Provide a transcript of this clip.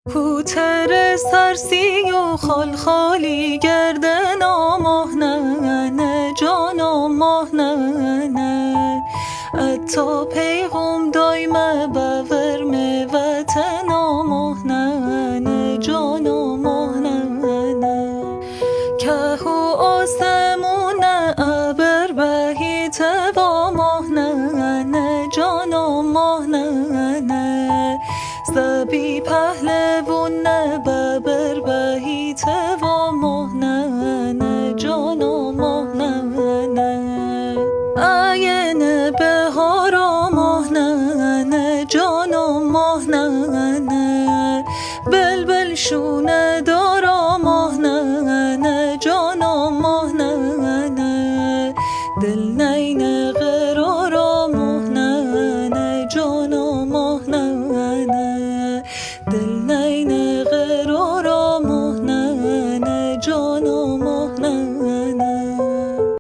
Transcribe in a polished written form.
کوتر سرسی و خال خالی گردن آماهنه جانا ماهنه اتا پیغم دایمه باورم وطن آماهنه جانا ماهنه که هو آسمون ابر بهیت و ماهنه جانا ماهنه زبی پهلوون ببر بهیت و مهنه جانا مهنه عین بهارا مهنه جانا مهنه بلبل شونه